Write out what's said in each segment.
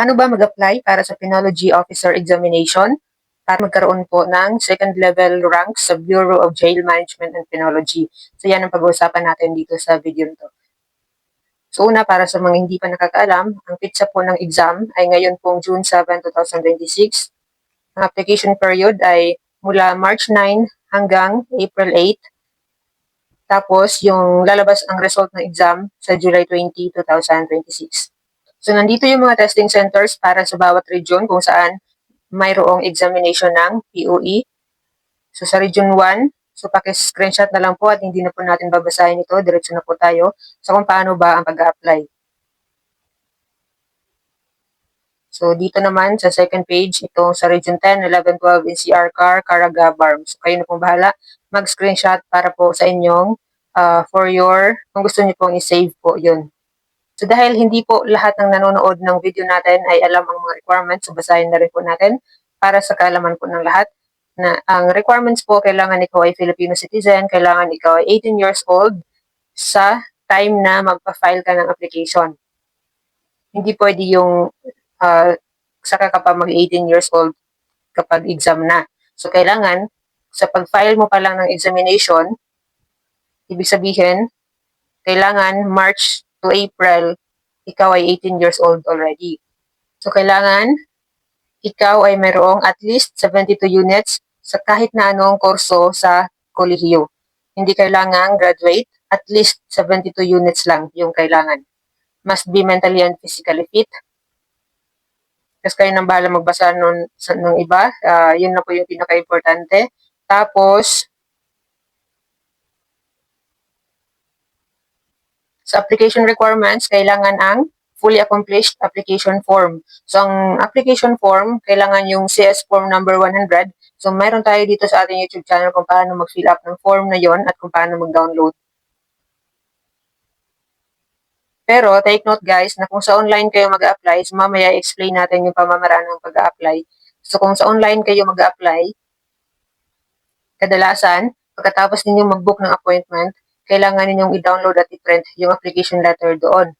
Paano ba mag-apply para sa Penology Officer Examination para magkaroon po ng second level rank sa Bureau of Jail Management and Penology? So yan ang pag-uusapan natin dito sa video nito. So una, para sa mga hindi pa nakakaalam, ang pitsa po ng exam ay ngayon pong June 7, 2026. Ang application period ay mula March 9 hanggang April 8. Tapos yung lalabas ang result ng exam sa July 20, 2026. So nandito yung mga testing centers para sa bawat region kung saan mayroong examination ng POE. So sa Region 1, so paki-screenshot na lang po at hindi na po natin babasahin ito. Diretso na po tayo sa kung paano ba ang pag-a-apply. So dito naman sa second page, ito sa Region 10, 11, 12, NCR, CAR, Caraga, BARM. So kayo na pong bahala mag-screenshot para po sa inyong kung gusto niyo pong i-save po yun. So dahil hindi po lahat ng nanonood ng video natin ay alam ang mga requirements, so basahin na rin po natin para sa kaalaman po ng lahat. Na ang requirements po, kailangan ikaw ay Filipino citizen, kailangan ikaw ay 18 years old sa time na magpa-file ka ng application. Hindi pwede yung saka ka pa mag-18 years old kapag exam na. So kailangan sa pag-file mo pa lang ng examination, ibig sabihin, kailangan March to April, ikaw ay 18 years old already. So, kailangan ikaw ay mayroong at least 72 units sa kahit na anong kurso sa kolehiyo. Hindi kailangan graduate, at least 72 units lang yung kailangan. Must be mentally and physically fit. Kasi kayo nang bahala magbasa ng iba. Yun na po yung pinaka-importante. Tapos, sa application requirements, kailangan ang fully accomplished application form. So, ang application form, kailangan yung CS form number 100. So, mayroon tayo dito sa ating YouTube channel kung paano mag-fill up ng form na yon at kung paano mag-download. Pero, take note guys, na kung sa online kayo mag-a-apply, so mamaya explain natin yung pamamaraan ng pag-a-apply. So, kung sa online kayo mag-a-apply, kadalasan, pagkatapos ninyong mag-book ng appointment, kailangan ninyong i-download at i-print yung application letter doon.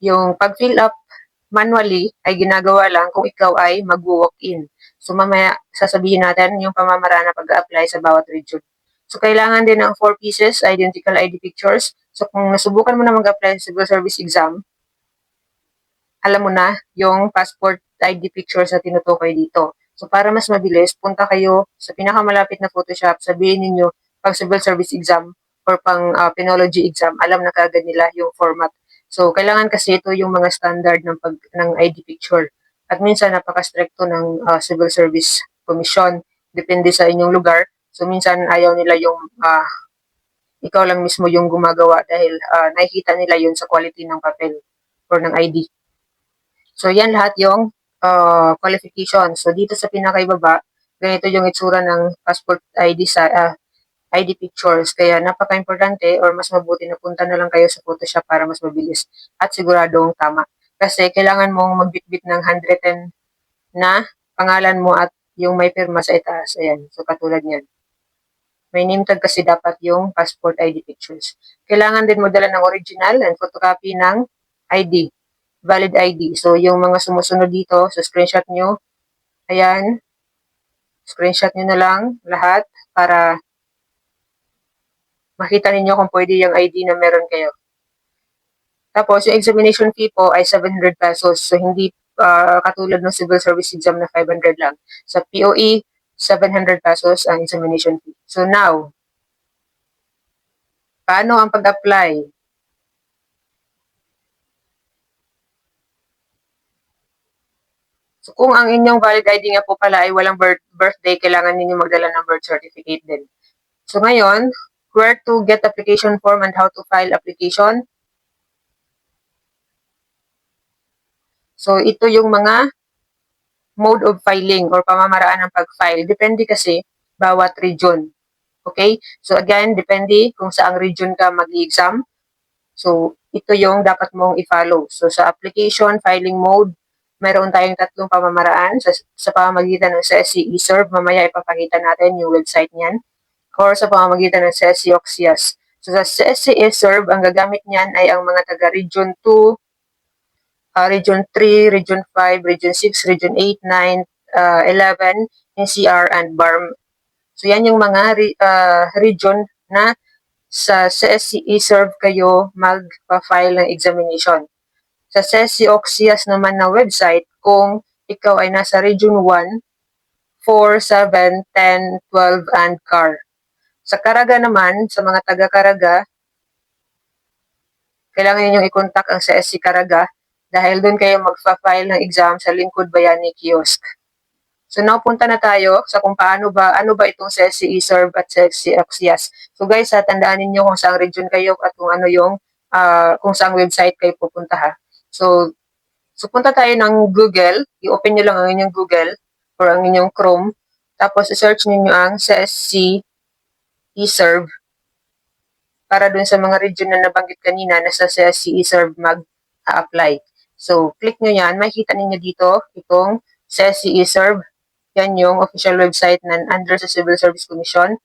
Yung pag-fill up manually ay ginagawa lang kung ikaw ay mag-walk-in. So mamaya sasabihin natin yung pamamaraan na pag-apply sa bawat region. So kailangan din ng 4 pieces identical ID pictures. So kung nasubukan mo na mag-apply sa civil service exam, alam mo na yung passport ID pictures na tinutukoy dito. So para mas mabilis, punta kayo sa pinakamalapit na Photoshop, sabihin niyo pang civil service exam or pang penology exam, alam na kagad nila yung format. So kailangan kasi ito yung mga standard ng ID picture. At minsan napaka-stricto ng Civil Service Commission, depende sa inyong lugar. So minsan ayaw nila yung ikaw lang mismo yung gumagawa dahil nakikita nila yun sa quality ng papel or ng ID. So, yan lahat yung qualification. So, dito sa pinakaibaba, ganito yung itsura ng passport ID sa ID pictures. Kaya napaka-importante or mas mabuti na punta na lang kayo sa Photoshop para mas mabilis at siguradong tama. Kasi kailangan mong magbitbit ng handwritten na pangalan mo at yung may pirma sa itaas. Ayan. So, katulad niyan. May name tag kasi dapat yung passport ID pictures. Kailangan din mo dala ng original and photocopy ng ID. Valid ID. So, yung mga sumusunod dito, so screenshot nyo. Ayan. Screenshot nyo na lang lahat para makita ninyo kung pwede yung ID na meron kayo. Tapos, yung examination fee po ay 700 pesos. So, hindi katulad ng civil service exam na 500 lang. Sa POE, 700 pesos ang examination fee. So, now, paano ang pag-apply? So, kung ang inyong valid ID nga po pala ay walang birthday, kailangan ninyo magdala ng birth certificate din. So, ngayon, where to get application form and how to file application. So, ito yung mga mode of filing or pamamaraan ng pag-file. Depende kasi bawat region. Okay? So, again, depende kung saang region ka mag-exam. So, ito yung dapat mong i-follow. So, sa application filing mode, mayroon tayong tatlong pamamaraan sa pamamagitan ng CSC eServe. Mamaya ipapakita natin yung website niyan. Or sa pamamagitan ng CSC Oxias. So, sa CSC eServe, ang gagamit niyan ay ang mga taga-Region 2, Region 3, Region 5, Region 6, Region 8, 9, 11, NCR, and BARM. So yan yung mga region na sa CSC e-serve kayo mag-file ng examination. Sa CSC Oxias naman na website, kung ikaw ay nasa Region 1, 4, 7, 10, 12, and CAR. Sa Caraga naman, sa mga taga-Caraga, kailangan ninyong i-contact ang CSC Caraga dahil doon kayo magfa-file ng exam sa Lingkod Bayani Kiosk. So now punta na tayo sa kung ano ba itong CSC e-serve at CSC Oxias. So guys, tandaan niyo kung saang region kayo at kung ano yung kung saang website kayo pupunta ha. So punta tayo ng Google, i-open niyo lang ang inyong Google or ang inyong Chrome, tapos i-search niyo ang CSC e-serve para dun sa mga region na nabanggit kanina na sa CSC e-serve mag-apply. So, click nyo yan. Makikita ninyo dito itong CSC e-serve. Yan yung official website ng under sa Civil Service Commission.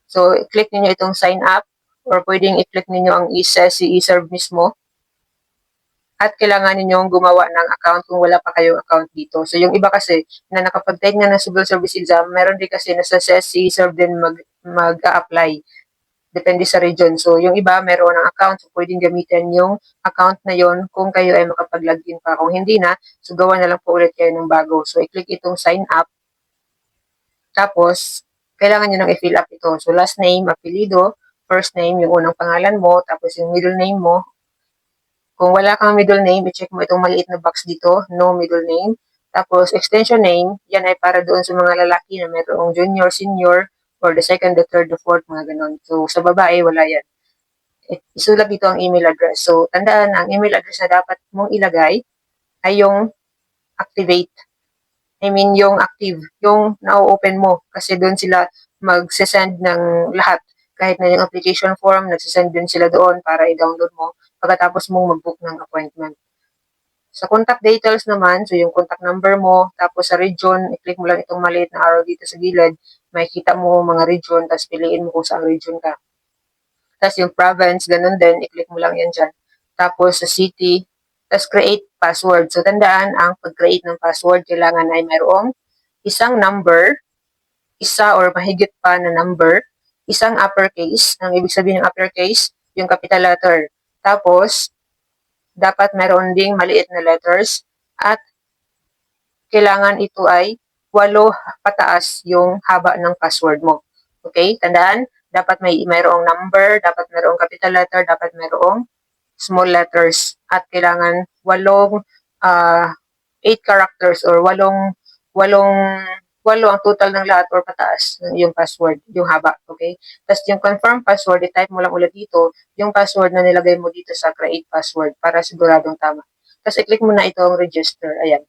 So, click niyo itong sign up or pwedeng i-click niyo ang CSC e-serve mismo. At kailangan ninyong gumawa ng account kung wala pa kayong account dito. So, yung iba kasi na nakapag-take na ng civil service exam, meron din kasi na sa CSC e-serve din mag-apply. Depende sa region. So, yung iba meron ng account, so pwedeng gamitin yung account na yon kung kayo ay makapag-login pa. Kung hindi na, so gawa na lang po ulit kayo ng bago. So, i-click itong sign up. Tapos, kailangan nyo nang i-fill up ito. So, last name, apelido, first name, yung unang pangalan mo, tapos yung middle name mo. Kung wala kang middle name, i-check mo itong maliit na box dito, no middle name. Tapos, extension name, yan ay para doon sa mga lalaki na mayroong junior, senior, or the second, the third, the fourth, mga ganon. So, sa babae, wala yan. Isulat dito ang email address. So, tandaan, ang email address na dapat mong ilagay ay yung activate. I mean, yung active, yung na-open mo. Kasi doon sila mag-send ng lahat. Kahit na yung application form, nagsisend din sila doon para i-download mo pagkatapos mong mag-book ng appointment. Sa contact details naman, so yung contact number mo, tapos sa region, i-click mo lang itong maliit na arrow dito sa gilid, makikita mo mga region, tapos piliin mo kung saan region ka. Tapos yung province, ganun din, i-click mo lang yan dyan. Tapos sa city, tapos create password. So tandaan, ang pag-create ng password, kailangan ay mayroong isang number, isa or mahigit pa na number, isang uppercase, ang ibig sabihin ng uppercase, yung capital letter. Tapos, dapat mayroon ding maliit na letters at kailangan ito ay 8 pataas yung haba ng password mo. Okay? Tandaan, dapat mayroong number, dapat mayroong capital letter, dapat mayroong small letters at kailangan 8 characters or 8 ang total ng lahat or pataas yung password, yung haba, okay? Tapos yung confirm password, i-type mo lang ulit dito yung password na nilagay mo dito sa create password para siguradong tama. Tapos i-click mo na itong register, ayan.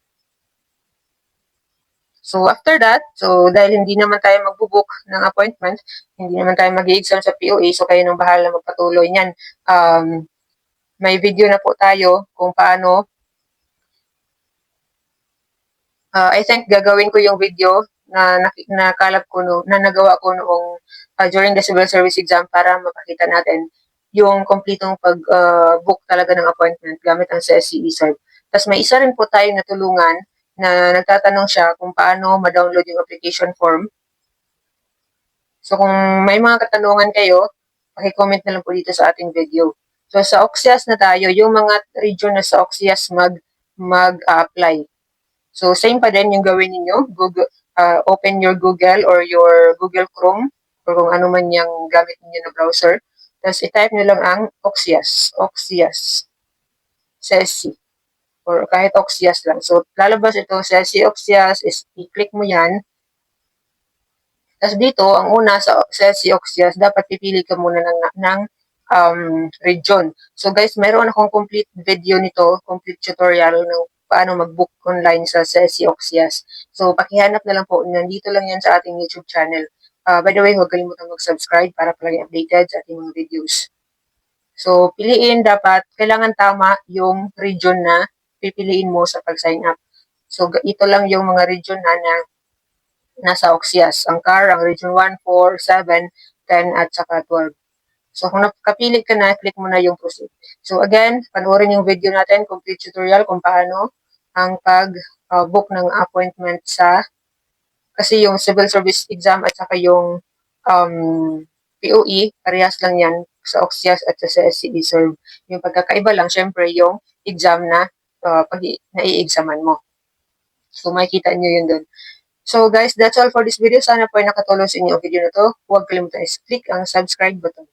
So, after that, so dahil hindi naman tayo magbubook ng appointment, hindi naman tayo mag-i-exam sa POA, so kayo nang bahala magpatuloy niyan. May video na po tayo kung paano. I think gagawin ko yung video na nakalap ko na nagawa ko noong during the civil service exam para mapakita natin yung kompletong pag-book talaga ng appointment gamit ang CSC e-serve. Tapos may isa rin po tayong natulungan na nagtatanong siya kung paano ma-download yung application form. So kung may mga katanungan kayo, paki-comment na lang po dito sa ating video. So sa Oxias na tayo, yung mga region na sa Oxias mag-apply. So same pa din yung gawin niyo, Google, open your Google or your Google Chrome or kung ano man yung gamit niyo na browser. Tapos i-type niyo lang ang Oxias, CSC, or kahit Oxias lang. So lalabas itong CSC Oxias, i-click mo yan. Tapos dito, ang una sa CSC Oxias, dapat pipili ka muna ng region. So guys, meron akong complete video nito, complete tutorial ng paano mag-book online sa CSC Oxias. So pakihanap na lang po, nandito lang yan sa ating YouTube channel. By the way, huwag kalimutan mag-subscribe para palagi updated sa ating mga videos. So piliin dapat, kailangan tama yung region na pipiliin mo sa pag-sign up. So ito lang yung mga region na nasa Oxias. Ang CAR, ang Region 1, 4, 7, 10, at saka 12. So, kung nakapili ka na, click mo na yung proceed. So, again, panoorin yung video natin, complete tutorial kung paano ang pag-book ng appointment kasi yung civil service exam at saka yung POE, parehas lang yan sa OCSIAS at sa SCE Serve. Yung pagkakaiba lang, syempre, yung exam na pag nai-examan mo. So, makikita nyo yun dun. So, guys, that's all for this video. Sana po ay nakatulong sa inyo ang video na to. Huwag kalimutan is click ang subscribe button.